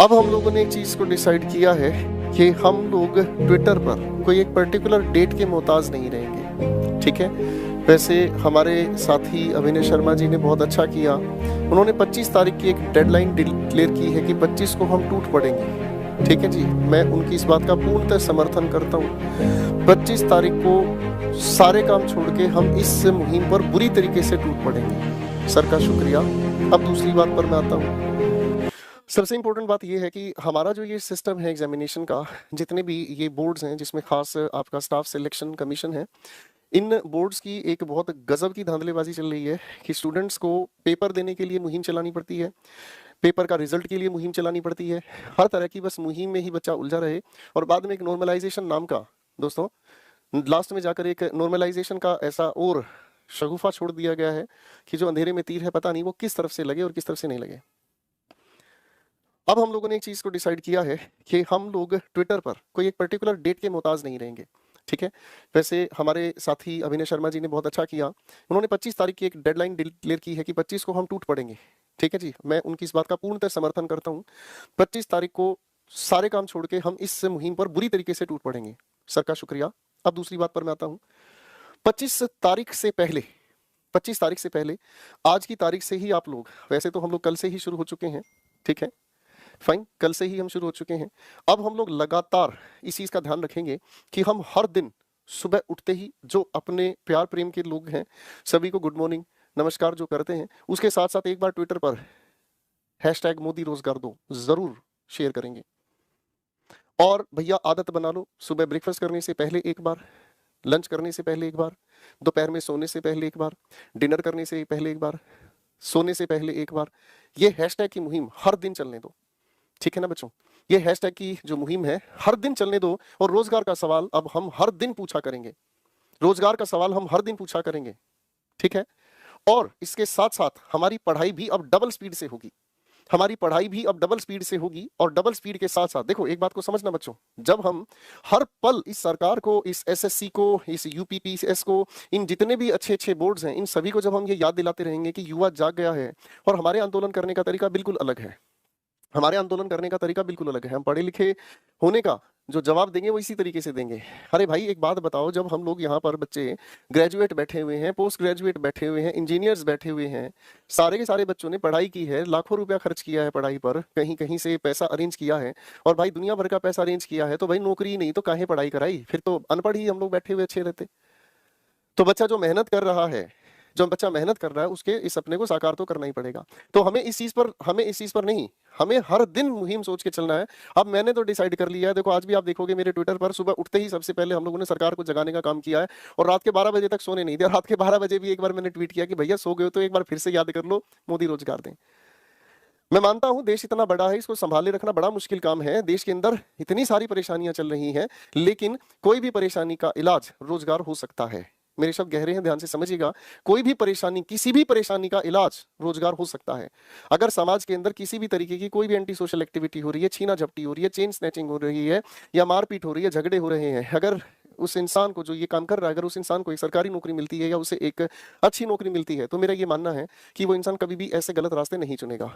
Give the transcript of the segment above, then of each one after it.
अब हम लोगों ने एक चीज़ को डिसाइड किया है कि हम लोग ट्विटर पर कोई एक पर्टिकुलर डेट के मोहताज नहीं रहेंगे, ठीक है। वैसे हमारे साथी अभिनय शर्मा जी ने बहुत अच्छा किया, उन्होंने 25 तारीख की एक डेडलाइन डिक्लेयर की है कि 25 को हम टूट पड़ेंगे, ठीक है जी। मैं उनकी इस बात का पूर्णतः समर्थन करता हूँ। 25 तारीख को सारे काम छोड़ के हम इस मुहिम पर बुरी तरीके से टूट पड़ेंगे। सर का शुक्रिया। अब दूसरी बात पर मैं आता हूँ। सबसे इम्पोर्टेंट बात यह है कि हमारा जो ये सिस्टम है एग्जामिनेशन का, जितने भी ये बोर्ड्स हैं जिसमें खास आपका स्टाफ सिलेक्शन कमीशन है, इन बोर्ड्स की एक बहुत गजब की धांधलेबाजी चल रही है कि स्टूडेंट्स को पेपर देने के लिए मुहिम चलानी पड़ती है, पेपर का रिजल्ट के लिए मुहिम चलानी पड़ती है, हर तरह की बस मुहिम में ही बच्चा उलझा रहे। और बाद में एक नॉर्मलाइजेशन नाम का, दोस्तों लास्ट में जाकर एक नॉर्मलाइजेशन का ऐसा और शगुफा छोड़ दिया गया है कि जो अंधेरे में तीर है पता नहीं वो किस तरफ से लगे और किस तरफ से नहीं लगे। अब हम लोगों ने एक चीज़ को डिसाइड किया है कि हम लोग ट्विटर पर कोई एक पर्टिकुलर डेट के मोहताज नहीं रहेंगे, ठीक है। वैसे हमारे साथी अभिनय शर्मा जी ने बहुत अच्छा किया, उन्होंने 25 तारीख की एक डेडलाइन डिक्लेयर की है कि 25 को हम टूट पड़ेंगे, ठीक है जी। मैं उनकी इस बात का पूर्णतः समर्थन करता हूँ। 25 तारीख को सारे काम छोड़ के हम इस मुहिम पर बुरी तरीके से टूट पड़ेंगे। सर का शुक्रिया। अब दूसरी बात पर मैं आता हूँ। 25 तारीख से पहले 25 तारीख से पहले आज की तारीख से ही आप लोग, वैसे तो हम लोग कल से ही शुरू हो चुके हैं, ठीक है, फाइन, कल से ही हम शुरू हो चुके हैं। अब हम लोग लगातार इस चीज़ का ध्यान रखेंगे कि हम हर दिन सुबह उठते ही जो अपने प्यार प्रेम के लोग हैं सभी को गुड मॉर्निंग नमस्कार जो करते हैं, उसके साथ साथ एक बार ट्विटर पर हैशटैग मोदी रोजगार दो जरूर शेयर करेंगे। और भैया आदत बना लो, सुबह ब्रेकफास्ट करने से पहले एक बार, लंच करने से पहले एक बार, दोपहर में सोने से पहले एक बार, डिनर करने से पहले एक बार, सोने से पहले एक बार, ये हैशटैग की मुहिम हर दिन चलने दो, ठीक है ना बच्चों। ये हैशटैग की जो मुहिम है हर दिन चलने दो। और रोजगार का सवाल अब हम हर दिन पूछा करेंगे, रोजगार का सवाल हम हर दिन पूछा करेंगे, ठीक है। और इसके साथ साथ हमारी पढ़ाई भी अब डबल स्पीड से होगी, हमारी पढ़ाई भी अब डबल स्पीड से होगी। और डबल स्पीड के साथ साथ देखो एक बात को समझना बच्चों, जब हम हर पल इस सरकार को, इस एसएससी को, इस यूपीपीएस को, इन जितने भी अच्छे अच्छे बोर्ड्स हैं, इन सभी को जब हम ये याद दिलाते रहेंगे कि युवा जाग गया है और हमारे आंदोलन करने का तरीका बिल्कुल अलग है, हमारे आंदोलन करने का तरीका बिल्कुल अलग है, हम पढ़े लिखे होने का जो जवाब देंगे वो इसी तरीके से देंगे। अरे भाई एक बात बताओ, जब हम लोग यहाँ पर बच्चे ग्रेजुएट बैठे हुए हैं, पोस्ट ग्रेजुएट बैठे हुए हैं, इंजीनियर्स बैठे हुए हैं, सारे के सारे बच्चों ने पढ़ाई की है, लाखों रुपया खर्च किया है पढ़ाई पर, कहीं कहीं से पैसा अरेंज किया है, और भाई दुनिया भर का पैसा अरेंज किया है, तो भाई नौकरी नहीं तो काहे पढ़ाई कराई, फिर तो अनपढ़ ही हम लोग बैठे हुए अच्छे रहते। तो बच्चा जो मेहनत कर रहा है, जो बच्चा मेहनत कर रहा है, उसके इस सपने को साकार तो करना ही पड़ेगा। तो हमें इस चीज पर नहीं, हमें हर दिन मुहिम सोच के चलना है। अब मैंने तो डिसाइड कर लिया है, देखो आज भी आप देखोगे मेरे ट्विटर पर सुबह उठते ही सबसे पहले हम लोगों ने सरकार को जगाने का काम किया है, और रात के 12 बजे तक सोने नहीं दिया। रात के 12 बजे भी एक बार मैंने ट्वीट किया कि भैया सो गए हो तो एक बार फिर से याद कर लो, मोदी रोजगार दें। मैं मानता हूं देश इतना बड़ा है, इसको संभाले रखना बड़ा मुश्किल काम है, देश के अंदर इतनी सारी परेशानियां चल रही हैं, लेकिन कोई भी परेशानी का इलाज रोजगार हो सकता है। मेरे शब्द गहरे हैं, ध्यान से समझिएगा। कोई भी परेशानी, किसी भी परेशानी का इलाज रोजगार हो सकता है। अगर समाज के अंदर किसी भी तरीके की कोई भी एंटी सोशल एक्टिविटी हो रही है, छीना झपटी हो रही है, चेन स्नैचिंग हो रही है, या मारपीट हो रही है, झगड़े हो रहे हैं, अगर उस इंसान को जो ये काम कर रहा है, अगर उस इंसान को एक सरकारी नौकरी मिलती है या उसे एक अच्छी नौकरी मिलती है, तो मेरा ये मानना है कि वो इंसान कभी भी ऐसे गलत रास्ते नहीं चुनेगा,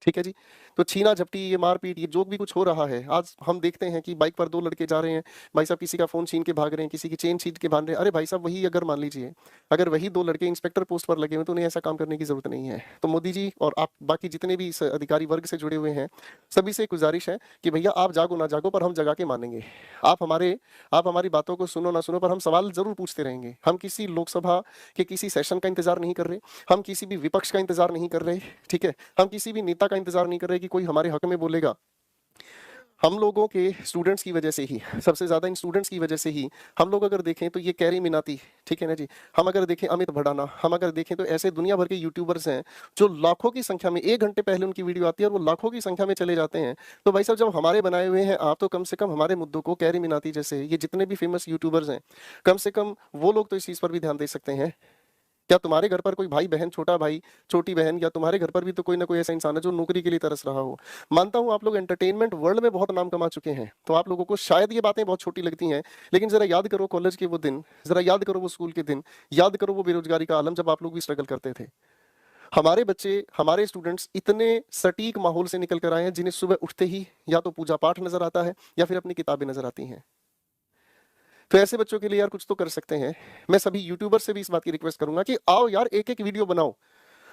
ठीक है जी। तो छीना झपटी, ये मारपीट, ये जो भी कुछ हो रहा है, आज हम देखते हैं कि बाइक पर दो लड़के जा रहे हैं, भाई साहब किसी का फोन छीन के भाग रहे हैं, किसी की चेन छीन के भाग रहे हैं। अरे भाई साहब वही अगर मान लीजिए अगर वही दो लड़के इंस्पेक्टर पोस्ट पर लगे हुए तो उन्हें ऐसा काम करने की जरूरत नहीं है। तो मोदी जी और आप बाकी जितने भी इस अधिकारी वर्ग से जुड़े हुए हैं, सभी से गुजारिश है कि भैया आप जागो ना जागो पर हम जगा के मानेंगे। आप हमारी बातों को सुनो ना सुनो पर हम सवाल जरूर पूछते रहेंगे। हम किसी लोकसभा के किसी सेशन का इंतजार नहीं कर रहे, हम किसी भी विपक्ष का इंतजार नहीं कर रहे, ठीक है, हम किसी भी नेता का इंतजार नहीं कर रहे कि कोई हमारे हक में बोलेगा। हम लोगों के स्टूडेंट्स की वजह से ही, सबसे ज्यादा इन स्टूडेंट्स की वजह से ही हम लोग अगर देखें तो ये कैरी मिनाती, ठीक है ना जी, हम अगर देखें अमित भड़ाना, हम अगर देखें तो ऐसे दुनिया भर के यूट्यूबर्स हैं जो लाखों की संख्या में, 1 घंटे पहले उनकी वीडियो आती है और वो लाखों की संख्या में चले जाते हैं। तो भाई साहब जब हमारे बनाए हुए हैं आप, तो कम से कम हमारे मुद्दों को, कैरी मिनाती जैसे ये जितने भी फेमस यूट्यूबर्स हैं, कम से कम वो लोग तो इस चीज पर भी ध्यान दे सकते हैं। क्या तुम्हारे घर पर कोई भाई बहन, छोटा भाई छोटी बहन, या तुम्हारे घर पर भी तो कोई ना कोई ऐसा इंसान है जो नौकरी के लिए तरस रहा हो? मानता हूं आप लोग एंटरटेनमेंट वर्ल्ड में बहुत नाम कमा चुके हैं, तो आप लोगों को शायद ये बातें बहुत छोटी लगती हैं, लेकिन जरा याद करो कॉलेज के वो दिन, जरा याद करो वो स्कूल के दिन, याद करो वो बेरोजगारी का आलम जब आप लोग भी स्ट्रगल करते थे। हमारे बच्चे, हमारे स्टूडेंट्स इतने सटीक माहौल से निकल कर आए हैं जिन्हें सुबह उठते ही या तो पूजा पाठ नजर आता है या फिर अपनी किताबें नजर आती हैं। तो ऐसे बच्चों के लिए यार कुछ तो कर सकते हैं। मैं सभी यूट्यूबर से भी इस बात की रिक्वेस्ट करूंगा कि आओ यार, एक एक वीडियो बनाओ।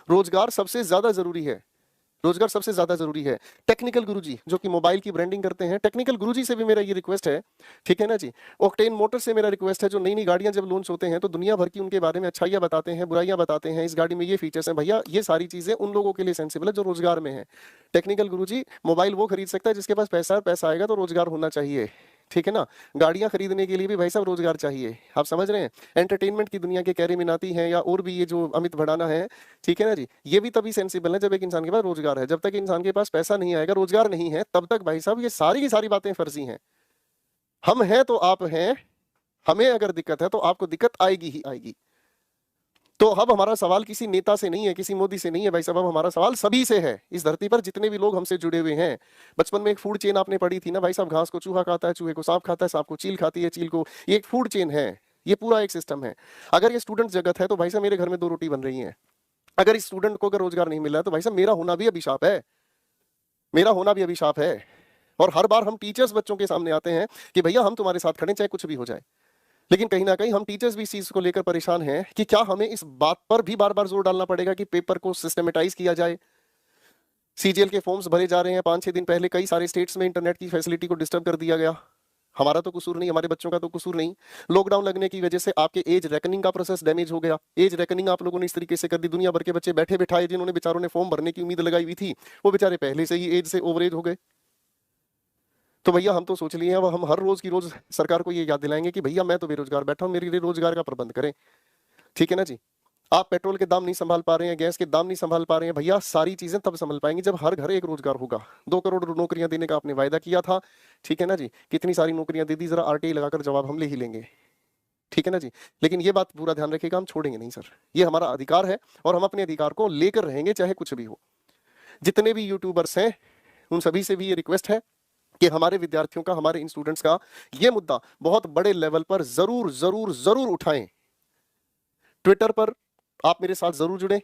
रोजगार सबसे ज्यादा जरूरी है, रोजगार सबसे ज्यादा जरूरी है। टेक्निकल गुरुजी जो कि मोबाइल की ब्रांडिंग करते हैं, टेक्निकल गुरुजी से भी मेरा ये रिक्वेस्ट है, ठीक है ना जी। ऑक्टेन मोटर से मेरा रिक्वेस्ट है, जो नई नई गाड़ियां जब लॉन्च होते हैं तो दुनिया भर की उनके बारे में अच्छाइयां बताते हैं, बुराइयां बताते हैं, इस गाड़ी में ये फीचर्स हैं, भैया ये सारी चीजें उन लोगों के लिए सेंसिबल है जो रोजगार में है। टेक्निकल गुरुजी मोबाइल वो खरीद सकता है जिसके पास पैसा आएगा, तो रोजगार होना चाहिए, ठीक है ना। गाड़ियां खरीदने के लिए भी भाई साहब रोजगार चाहिए, आप समझ रहे हैं। एंटरटेनमेंट की दुनिया के कैरी मिनाती हैं या और भी ये जो अमित भड़ाना है, ठीक है ना जी, ये भी तभी सेंसिबल है जब एक इंसान के पास रोजगार है। जब तक इंसान के पास पैसा नहीं आएगा, रोजगार नहीं है, तब तक भाई साहब ये सारी की सारी बातें फर्जी हैं। हम हैं तो आप हैं, हमें अगर दिक्कत है तो आपको दिक्कत आएगी ही आएगी। तो अब हमारा सवाल किसी नेता से नहीं है, किसी मोदी से नहीं है भाई साहब, अब हमारा सवाल सभी से है। इस धरती पर जितने भी लोग हमसे जुड़े हुए हैं, बचपन में एक फूड चेन आपने पढ़ी थी ना भाई साहब, घास को चूहा खाता है, चूहे को सांप खाता है, सांप को चील खाती है, चील को, ये एक फूड चेन है, ये पूरा एक सिस्टम है। अगर ये स्टूडेंट जगत है तो भाई साहब मेरे घर में 2 रोटी बन रही है। अगर इस स्टूडेंट को अगर रोजगार नहीं मिल रहा है तो भाई साहब मेरा होना भी अभिशाप है, मेरा होना भी अभिशाप है। और हर बार हम टीचर्स बच्चों के सामने आते हैं कि भैया हम तुम्हारे साथ खड़े चाहे कुछ भी हो जाए, लेकिन कहीं ना कहीं हम टीचर्स भी इस चीज को लेकर परेशान हैं कि क्या हमें इस बात पर भी बार बार जोर डालना पड़ेगा कि पेपर को सिस्टमेटाइज किया जाए। सीजीएल के फॉर्म्स भरे जा रहे हैं, 5-6 दिन पहले कई सारे स्टेट्स में इंटरनेट की फैसिलिटी को डिस्टर्ब कर दिया गया। हमारा तो कसूर नहीं, हमारे बच्चों का तो कसूर नहीं। लॉकडाउन लगने की वजह से आपके एज रेकनिंग का प्रोसेस डैमेज हो गया। एज रेकनिंग आप लोगों ने इस तरीके से कर दी, दुनिया भर के बच्चे बैठे बिठाए जिन्होंने बेचारों ने फॉर्म भरने की उम्मीद लगाई हुई थी, वो बेचारे पहले से ही एज से ओवरेज हो गए। तो भैया हम तो सोच लिए हैं, अब हम हर रोज की रोज सरकार को ये याद दिलाएंगे कि भैया मैं तो बेरोजगार बैठा हूं, मेरे लिए रोजगार का प्रबंध करें, ठीक है ना जी। आप पेट्रोल के दाम नहीं संभाल पा रहे हैं, गैस के दाम नहीं संभाल पा रहे हैं, भैया सारी चीजें तब संभल पाएंगी जब हर घर एक रोजगार होगा। 2 करोड़ नौकरियां देने का आपने वायदा किया था, ठीक है ना जी, कितनी सारी नौकरियां दे दी, जरा आरटीआई लगाकर जवाब हम ले ही लेंगे, ठीक है ना जी। लेकिन ये बात पूरा ध्यान रखिएगा, हम छोड़ेंगे नहीं सर, ये हमारा अधिकार है और हम अपने अधिकार को लेकर रहेंगे चाहे कुछ भी हो। जितने भी यूट्यूबर्स हैं उन सभी से भी ये रिक्वेस्ट है कि हमारे विद्यार्थियों का, हमारे इन स्टूडेंट्स का ये मुद्दा बहुत बड़े लेवल पर जरूर जरूर जरूर उठाएं। ट्विटर पर आप मेरे साथ जरूर जुड़े,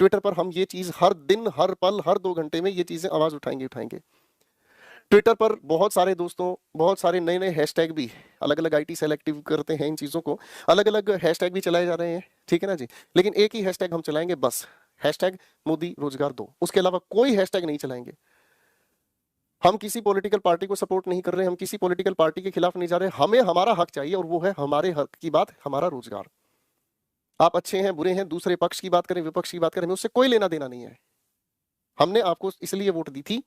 ट्विटर पर हम ये चीज हर दिन, हर पल, हर 2 घंटे में ये चीजें आवाज उठाएंगे। ट्विटर पर बहुत सारे दोस्तों, बहुत सारे नए नए हैशटैग भी, अलग अलग आईटी सेल एक्टिव करते हैं इन चीजों को, अलग अलग हैशटैग भी चलाए जा रहे हैं, ठीक है ना जी। लेकिन एक ही हैशटैग हम चलाएंगे बस, हैशटैग मोदी रोजगार दो, उसके अलावा कोई हैशटैग नहीं चलाएंगे। हम किसी पॉलिटिकल पार्टी को सपोर्ट नहीं कर रहे, हम किसी पॉलिटिकल पार्टी के खिलाफ नहीं जा रहे, हमें हमारा हक चाहिए और वो है हमारे हक की बात, हमारा रोजगार। आप अच्छे हैं बुरे हैं, दूसरे पक्ष की बात करें विपक्ष की बात करें, हमें उससे कोई लेना देना नहीं है। हमने आपको इसलिए वोट दी थी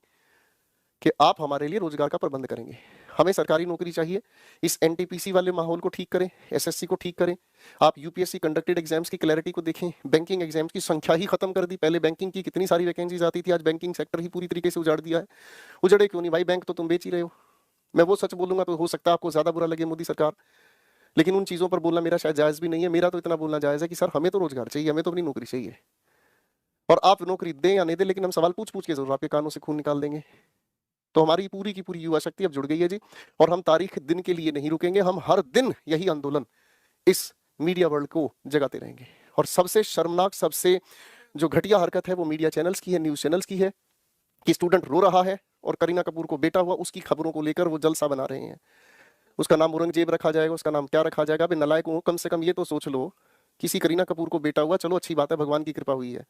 कि आप हमारे लिए रोजगार का प्रबंध करेंगे। हमें सरकारी नौकरी चाहिए, इस एनटीपीसी वाले माहौल को ठीक करें, एसएससी को ठीक करें। आप यूपीएससी कंडक्टेड एग्जाम्स की क्लैरिटी को देखें, बैंकिंग एग्जाम्स की संख्या ही खत्म कर दी। पहले बैंकिंग की कितनी सारी वैकेंसीज आती थी, आज बैंकिंग सेक्टर ही पूरी तरीके से उजाड़ दिया है। उजड़े क्यों नहीं भाई, बैंक तो तुम बेच ही रहे हो। मैं वो सच बोलूंगा तो हो सकता है आपको ज्यादा बुरा लगे मोदी सरकार, लेकिन उन चीजों पर बोलना मेरा शायद जायज भी नहीं है। मेरा तो इतना बोलना जायज है कि सर हमें तो रोजगार चाहिए, हमें तो अपनी नौकरी चाहिए। और आप नौकरी दें या नहीं दें, लेकिन हम सवाल पूछ पूछ के जरूर आपके कानों से खून निकाल देंगे। तो हमारी पूरी की पूरी युवा शक्ति अब जुड़ गई है जी, और हम तारीख दिन के लिए नहीं रुकेंगे। हम हर दिन यही आंदोलन इस मीडिया वर्ल्ड को जगाते रहेंगे। और सबसे शर्मनाक, सबसे जो घटिया हरकत है वो मीडिया चैनल्स की है, न्यूज चैनल्स की है, कि स्टूडेंट रो रहा है और करीना कपूर को बेटा हुआ, उसकी खबरों को लेकर वो जलसा बना रहे हैं। उसका नाम औरंगजेब रखा जाएगा, उसका नाम क्या रखा जाएगा। अबे नलायकों, कम से कम ये तो सोच लो, किसी करीना कपूर को बेटा हुआ, चलो अच्छी बात है, भगवान की कृपा हुई है,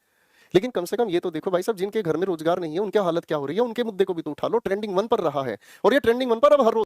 लेकिन कम से कम ये तो देखो भाई साहब, जिनके घर में रोजगार नहीं है उनकी हालत क्या हो रही है, उनके मुद्दे को भी तो उठा लो। ट्रेंडिंग 1 पर रहा है और ये ट्रेंडिंग 1 पर अब हर रोज